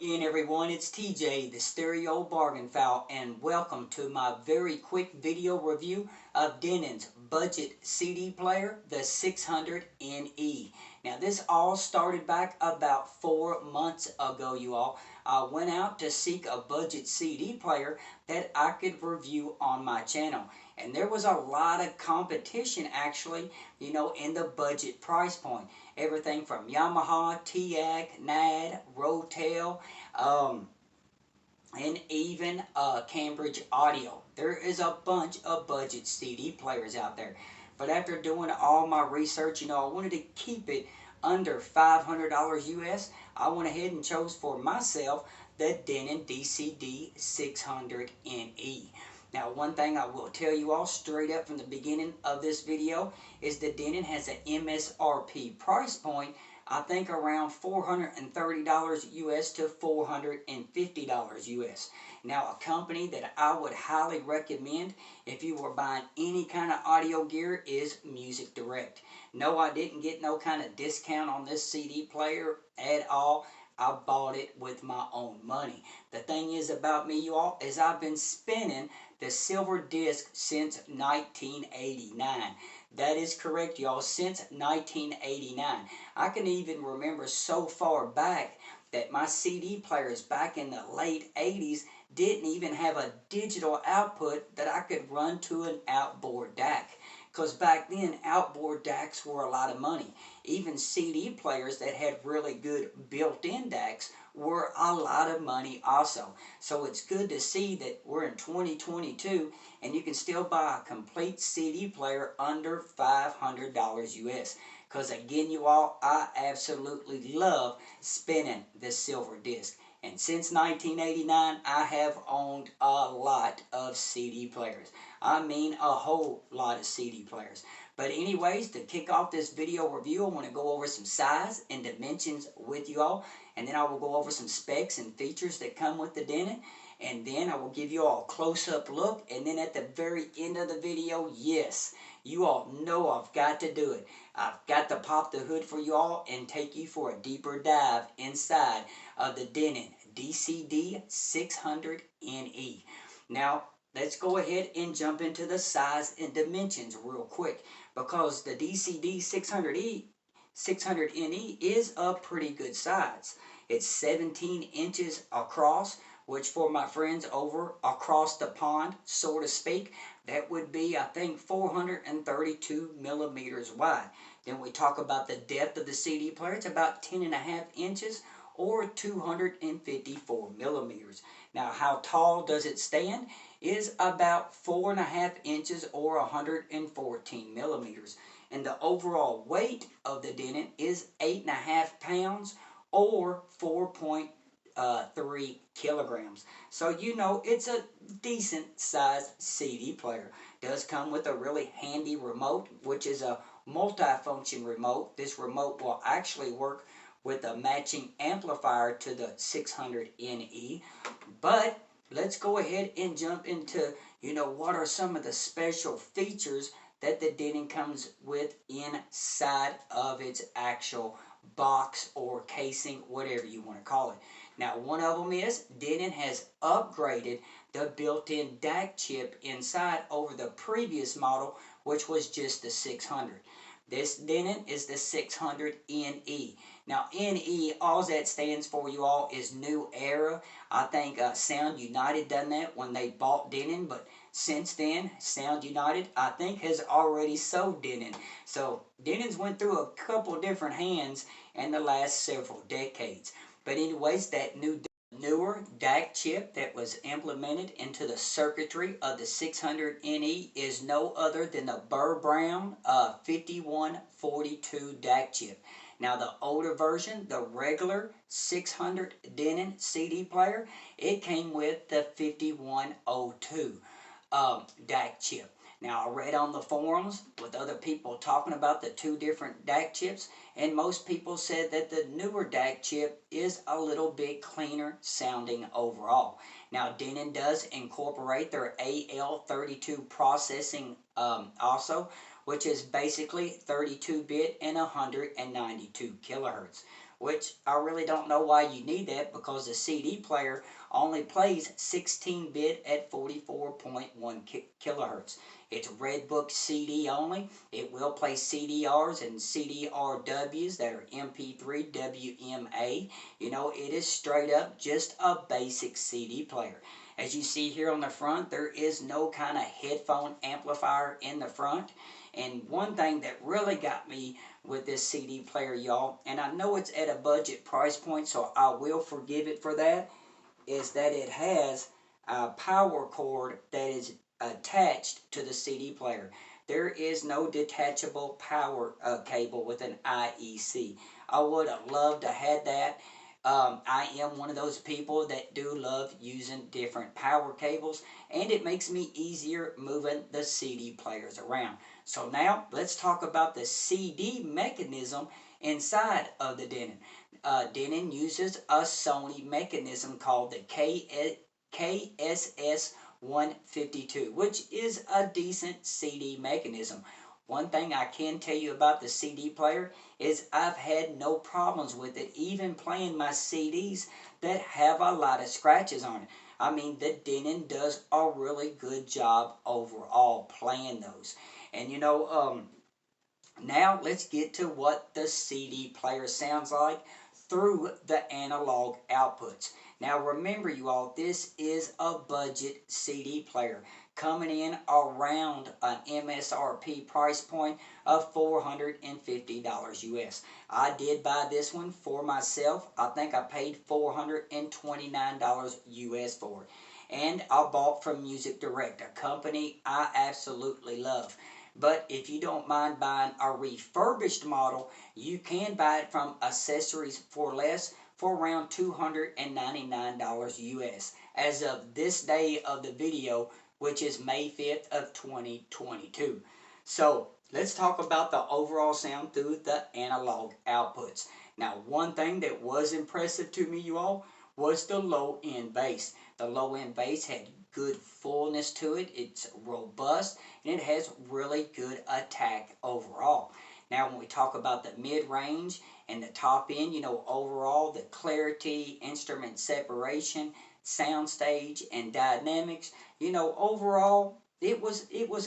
again, everyone, it's TJ, the Stereo-Bargainphile, and welcome to my very quick video review of Denon's budget CD player, the 600ne. Now, this all started back about 4 months ago, you all. I went out to seek a budget CD player that I could review on my channel. And there was a lot of competition, actually, in the budget price point. Everything from Yamaha, TAC, NAD, Rotel, and even Cambridge Audio. There is a bunch of budget CD players out there. But after doing all my research, I wanted to keep it under $500 US. I went ahead and chose for myself the Denon DCD 600ne. Now, one thing I will tell you all straight up from the beginning of this video is that Denon has an MSRP price point, I think around $430 US to $450 US. Now, a company that I would highly recommend if you were buying any kind of audio gear is Music Direct. No, I didn't get no kind of discount on this CD player at all. I bought it with my own money. The thing is about me, you all, is I've been spinning the silver disc since 1989. That is correct, y'all, since 1989. I can even remember so far back that my CD players back in the late 80s didn't even have a digital output that I could run to an outboard DAC. Because back then, outboard DACs were a lot of money. Even CD players that had really good built-in DACs were a lot of money also. So it's good to see that we're in 2022 and you can still buy a complete CD player under $500 US. Because again, you all, I absolutely love spinning the silver disc. And since 1989, I have owned a lot of CD players. I mean a whole lot of CD players. But anyways, to kick off this video review, I want to go over some size and dimensions with you all. And then I will go over some specs and features that come with the Denon. And then I will give you all a close-up look. And then at the very end of the video, yes, you all know I've got to do it. I've got to pop the hood for you all and take you for a deeper dive inside of the Denon DCD 600ne. Now, let's go ahead and jump into the size and dimensions real quick, because the DCD 600ne is a pretty good size. It's 17 inches across, which for my friends over across the pond, so to speak, that would be, I think, 432 millimeters wide. Then we talk about the depth of the CD player. It's about 10.5 inches or 254 millimeters. Now, how tall does it stand? Is about 4.5 inches or 114 millimeters. And the overall weight of the Denon is 8.5 pounds or 4.3 kilograms. So it's a decent sized CD player. Does come with a really handy remote, which is a multi-function remote. This remote will actually work with a matching amplifier to the 600ne. But let's go ahead and jump into, what are some of the special features that the Denon comes with inside of its actual box or casing, whatever you want to call it. Now, one of them is Denon has upgraded the built-in DAC chip inside over the previous model, which was just the 600. This Denon is the 600ne. Now, NE, all that stands for, you all, is New Era. I think Sound United done that when they bought Denon, but since then, Sound United, I think, has already sold Denon. So, Denon's went through a couple different hands in the last several decades. But anyways, that newer DAC chip that was implemented into the circuitry of the 600ne is no other than the Burr Brown 5142 DAC chip. Now, the older version, the regular 600 Denon CD player, it came with the 5102 DAC chip. Now, I read on the forums with other people talking about the two different DAC chips, and most people said that the newer DAC chip is a little bit cleaner sounding overall. Now, Denon does incorporate their AL32 processing also, which is basically 32-bit and 192 kilohertz. which I really don't know why you need that, because the CD player only plays 16-bit at 44.1 kilohertz. It's Redbook CD only. It will play CDRs and CDRWs that are MP3 WMA. You know, it is straight up just a basic CD player. As you see here on the front, there is no kind of headphone amplifier in the front. And one thing that really got me with this CD player, y'all, and I know it's at a budget price point, so I will forgive it for that, is that it has a power cord that is attached to the CD player. There is no detachable power cable with an IEC. I would have loved to have that. I am one of those people that do love using different power cables, and it makes me easier moving the CD players around. So now let's talk about the CD mechanism inside of the Denon. Denon uses a Sony mechanism called the KSS 152, which is a decent CD mechanism. One thing I can tell you about the CD player is I've had no problems with it, even playing my CDs that have a lot of scratches on it. I mean, the Denon does a really good job overall playing those. And you know, now let's get to what the CD player sounds like through the analog outputs. Now remember, you all, this is a budget CD player coming in around an MSRP price point of $450 US. I did buy this one for myself. I think I paid $429 US for it. And I bought from Music Direct, a company I absolutely love. But if you don't mind buying a refurbished model, you can buy it from Accessories for Less for around $299 US as of this day of the video, which is May 5th of 2022. So let's talk about the overall sound through the analog outputs. Now, one thing that was impressive to me, you all, was the low end bass. The low end bass had good fullness to it. It's robust, and it has really good attack overall. Now, when we talk about the mid-range and the top end, you know, overall, the clarity, instrument separation, soundstage, and dynamics, you know, overall, it was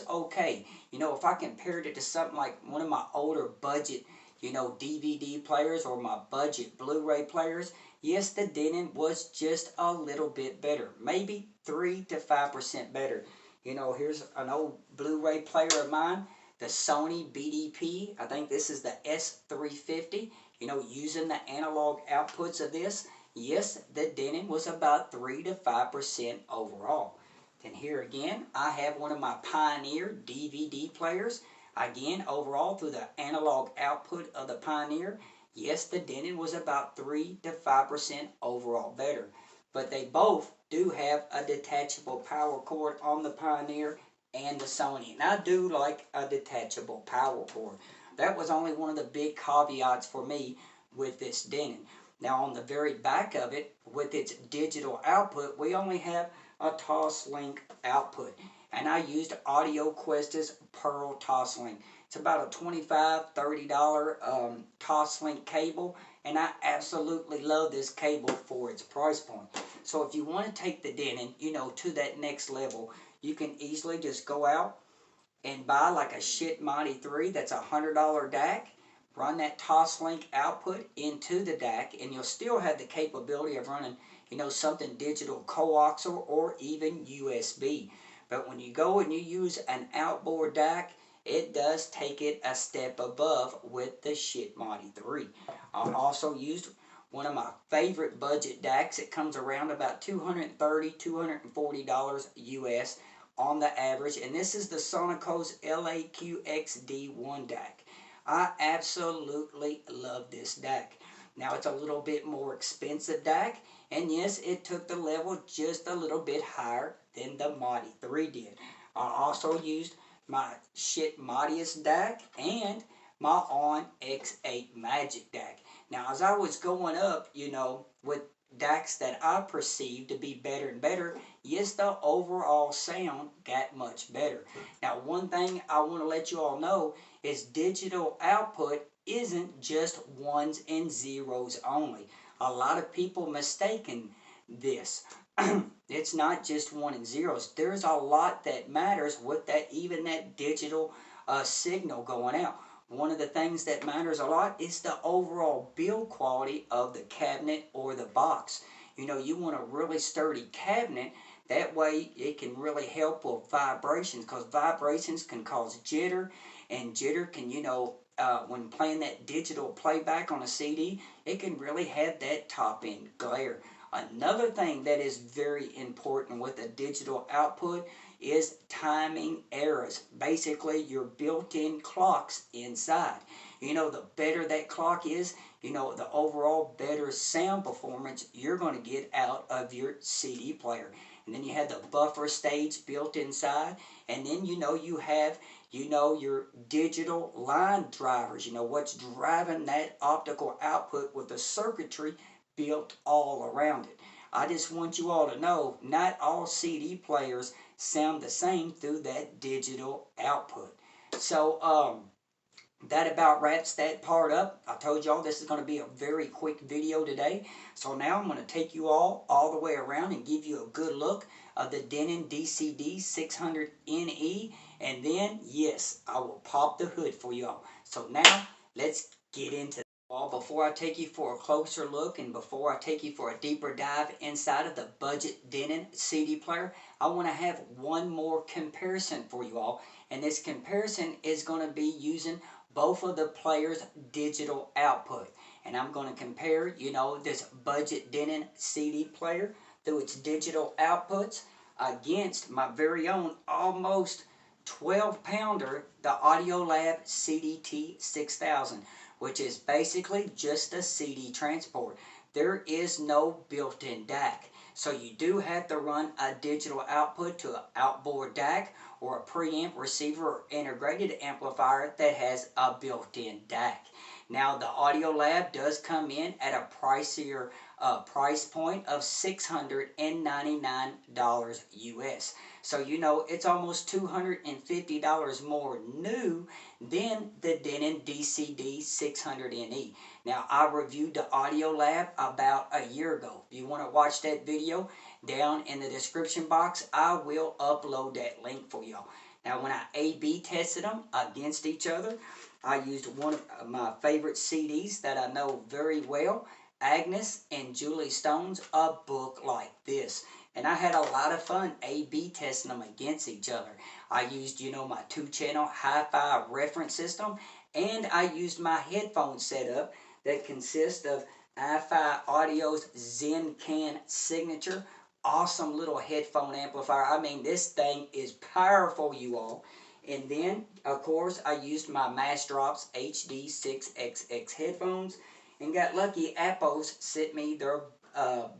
okay. You know, if I compared it to something like one of my older budget, you know, DVD players or my budget Blu-ray players, yes, the Denon was just a little bit better. Maybe 3 to 5% better. You know, here's an old Blu-ray player of mine, the Sony BDP. I think this is the S350. You know, using the analog outputs of this, yes, the Denon was about 3 to 5% overall. Then here again, I have one of my Pioneer DVD players. Again, overall, through the analog output of the Pioneer, yes, the Denon was about 3 to 5% overall better. But they both do have a detachable power cord on the Pioneer and the Sony. And I do like a detachable power cord. That was only one of the big caveats for me with this Denon. Now on the very back of it, with its digital output, we only have a Toslink output. And I used AudioQuest's Pearl Toslink. It's about a $25, $30 Toslink cable, and I absolutely love this cable for its price point. So if you want to take the Denon, you know, to that next level, you can easily just go out and buy like a shit Monty 3 that's a $100 DAC, run that Toslink output into the DAC, and you'll still have the capability of running, you know, something digital coaxial or even USB. But when you go and you use an outboard DAC, it does take it a step above with the shit Monty 3. I also used one of my favorite budget DACs. It comes around about $230, $240 US on the average, and this is the Sonico's LAQXD1 DAC. I absolutely love this DAC. Now it's a little bit more expensive DAC, and yes, it took the level just a little bit higher than the Monty 3 did. I also used my shit Modius DAC and my On X8 Magic DAC. Now as I was going up, you know, with DACs that I perceived to be better and better, yes, the overall sound got much better. Now one thing I want to let you all know is digital output isn't just ones and zeros only. A lot of people mistaken this. It's not just one and zeros. There's a lot that matters with that, even that digital signal going out. One of the things that matters a lot is the overall build quality of the cabinet or the box. You know, you want a really sturdy cabinet. That way it can really help with vibrations, because vibrations can cause jitter, and jitter can, when playing that digital playback on a CD, it can really have that top end glare. Another thing that is very important with a digital output is timing errors. Basically, your built-in clocks inside. You know, the better that clock is, the overall better sound performance you're going to get out of your CD player. And then you have the buffer stage built inside, and then you have your digital line drivers, what's driving that optical output with the circuitry built all around it. I just want you all to know, not all CD players sound the same through that digital output. So that about wraps that part up. I told y'all this is going to be a very quick video today. So now I'm going to take you all the way around and give you a good look of the Denon DCD 600ne. And then, yes, I will pop the hood for y'all. So now, let's get into it. Well, before I take you for a closer look and before I take you for a deeper dive inside of the budget Denon CD player, I want to have one more comparison for you all. And this comparison is going to be using both of the players' digital output. And I'm going to compare, this budget Denon CD player through its digital outputs against my very own almost 12-pounder, the Audiolab CDT 6000, which is basically just a CD transport. There is no built-in DAC. So you do have to run a digital output to an outboard DAC or a preamp receiver or integrated amplifier that has a built-in DAC. Now the Audiolab does come in at a pricier price point of $699 US. So it's almost $250 more new than the Denon DCD 600ne. Now I reviewed the Audiolab about a year ago. If you want to watch that video, down in the description box, I will upload that link for y'all. Now when I A/B tested them against each other, I used one of my favorite CDs that I know very well, Agnes and Julie Stone's A Book Like This. And I had a lot of fun A/B testing them against each other. I used, my 2-channel hi-fi reference system, and I used my headphone setup that consists of iFi Audio's ZenCan Signature. Awesome little headphone amplifier. I mean, this thing is powerful, you all. And then, of course, I used my Massdrops HD6XX headphones and got lucky. Appos sent me their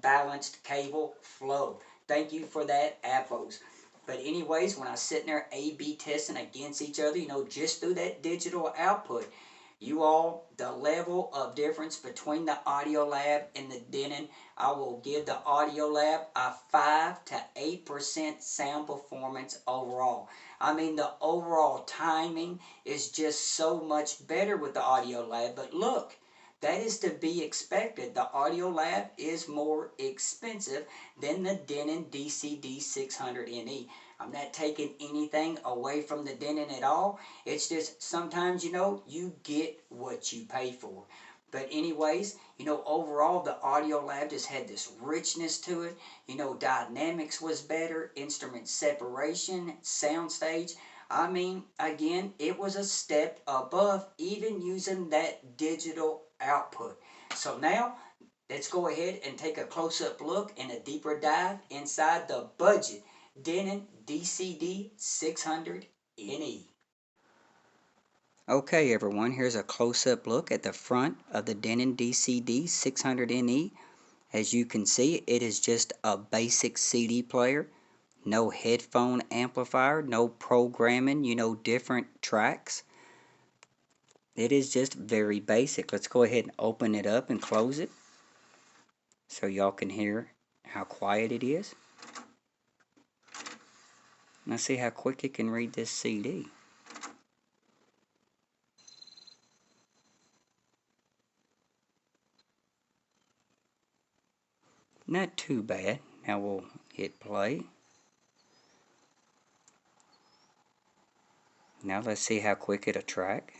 balanced cable flow. Thank you for that, Appos. But anyways, when I was sitting there A/B testing against each other, just through that digital output, you all, the level of difference between the Audiolab and the Denon, I will give the Audiolab a 5 to 8% sound performance overall. I mean, the overall timing is just so much better with the Audiolab. But look, that is to be expected. The Audiolab is more expensive than the Denon DCD 600ne. I'm not taking anything away from the Denon at all. It's just sometimes, you get what you pay for. But anyways, overall the Audiolab just had this richness to it. Dynamics was better, instrument separation, soundstage. I mean, again, it was a step above even using that digital output. So now, let's go ahead and take a close-up look and a deeper dive inside the budget Denon DCD 600ne. Okay everyone, here's a close-up look at the front of the Denon DCD 600ne. As you can see, it is just a basic CD player. No headphone amplifier, no programming, different tracks. It is just very basic. Let's go ahead and open it up and close it so y'all can hear how quiet it is. Let's see how quick it can read this CD. Not too bad. Now we'll hit play. Now let's see how quick it'll track.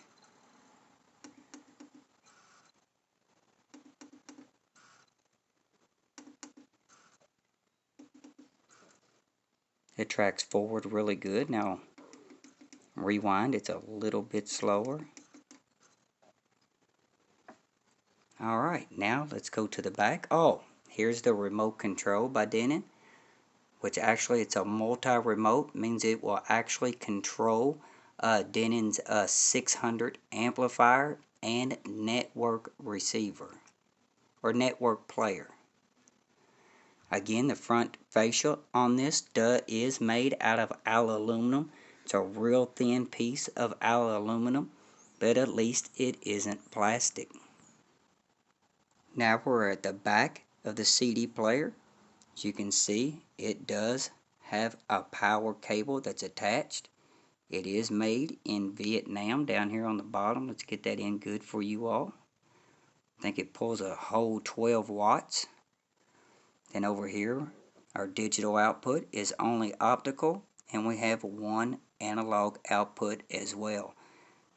It tracks forward really good. Now rewind, it's a little bit slower. Alright, now let's go to the back. Oh, here's the remote control by Denon, which actually it's a multi-remote, means it will actually control Denon's 600 amplifier and network receiver, or network player. Again, the front fascia on this is made out of aluminum. It's a real thin piece of aluminum, but at least it isn't plastic. Now we're at the back of the CD player. As you can see, it does have a power cable that's attached. It is made in Vietnam down here on the bottom. Let's get that in good for you all. I think it pulls a whole 12 watts. Then over here, our digital output is only optical, and we have one analog output as well.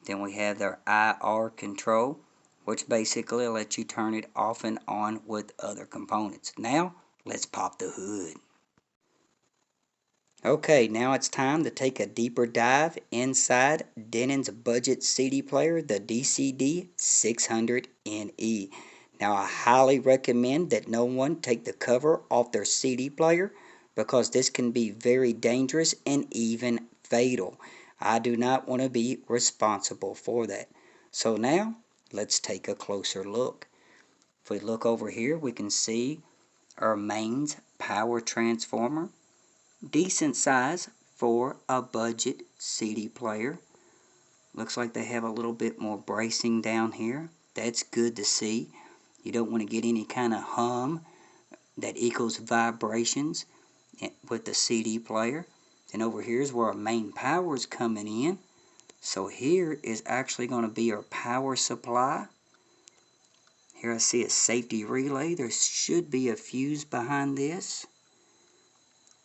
Then we have our IR control, which basically lets you turn it off and on with other components. Now, let's pop the hood. Okay, now it's time to take a deeper dive inside Denon's budget CD player, the DCD 600ne. Now, I highly recommend that no one take the cover off their CD player because this can be very dangerous and even fatal. I do not want to be responsible for that. So now, let's take a closer look. If we look over here, we can see our mains power transformer. Decent size for a budget CD player. Looks like they have a little bit more bracing down here. That's good to see. You don't want to get any kind of hum that equals vibrations with the CD player. Then over here is where our main power is coming in. So here is actually going to be our power supply. Here I see a safety relay. There should be a fuse behind this,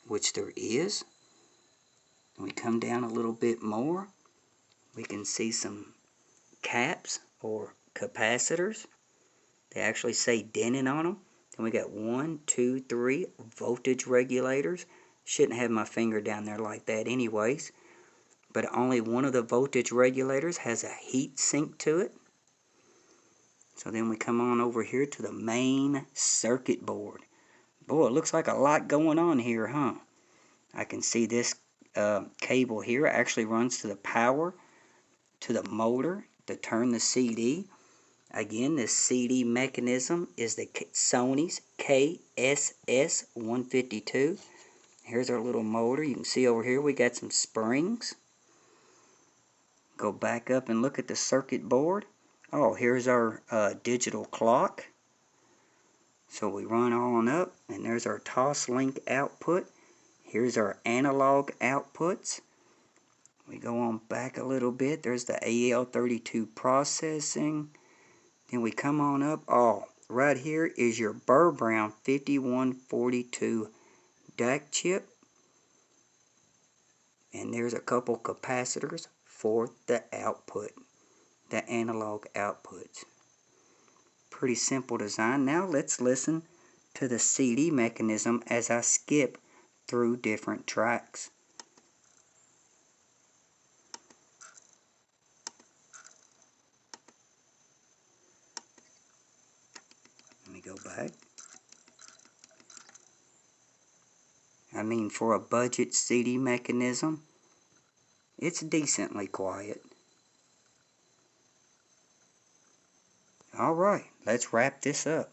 which there is. When we come down a little bit more, we can see some caps or capacitors. They actually say Denon on them. Then we got 1, 2, 3 voltage regulators. Shouldn't have my finger down there like that anyways. But only one of the voltage regulators has a heat sink to it. So then we come on over here to the main circuit board. Boy, it looks like a lot going on here, huh? I can see this cable here actually runs to the power, to the motor to turn the CD. Again, this CD mechanism is the Sony's KSS152. Here's our little motor. You can see over here we got some springs. Go back up and look at the circuit board. Oh, here's our digital clock. So we run on up, and there's our Toslink output. Here's our analog outputs. We go on back a little bit. There's the AL32 processing. Then we come on up. Oh, right here is your Burr Brown 5142 DAC chip. And there's a couple capacitors for the output, the analog outputs. Pretty simple design. Now let's listen to the CD mechanism as I skip through different tracks. Let me go back. I mean, for a budget CD mechanism, it's decently quiet. Alright, let's wrap this up.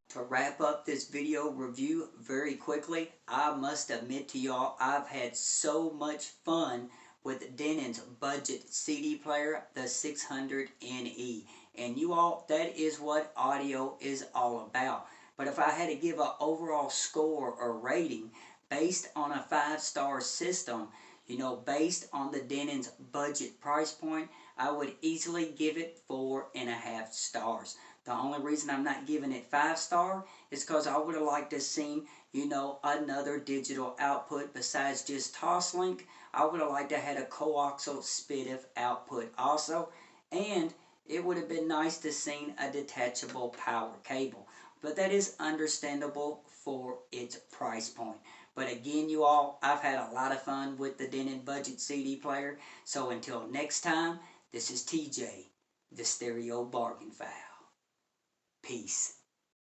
To wrap up this video review very quickly, I must admit to y'all, I've had so much fun with Denon's budget CD player, the 600ne. And you all, that is what audio is all about. But if I had to give an overall score or rating based on a 5-star system, you know, based on the Denon's budget price point, I would easily give it 4.5 stars. The only reason I'm not giving it 5-star is because I would have liked to seen, another digital output besides just Toslink. I would have liked to have a coaxial SPDIF output also, and it would have been nice to seen a detachable power cable. But that is understandable for its price point. But again, you all, I've had a lot of fun with the Denon Budget CD player. So until next time, this is TJ, the Stereo Bargainphile. Peace.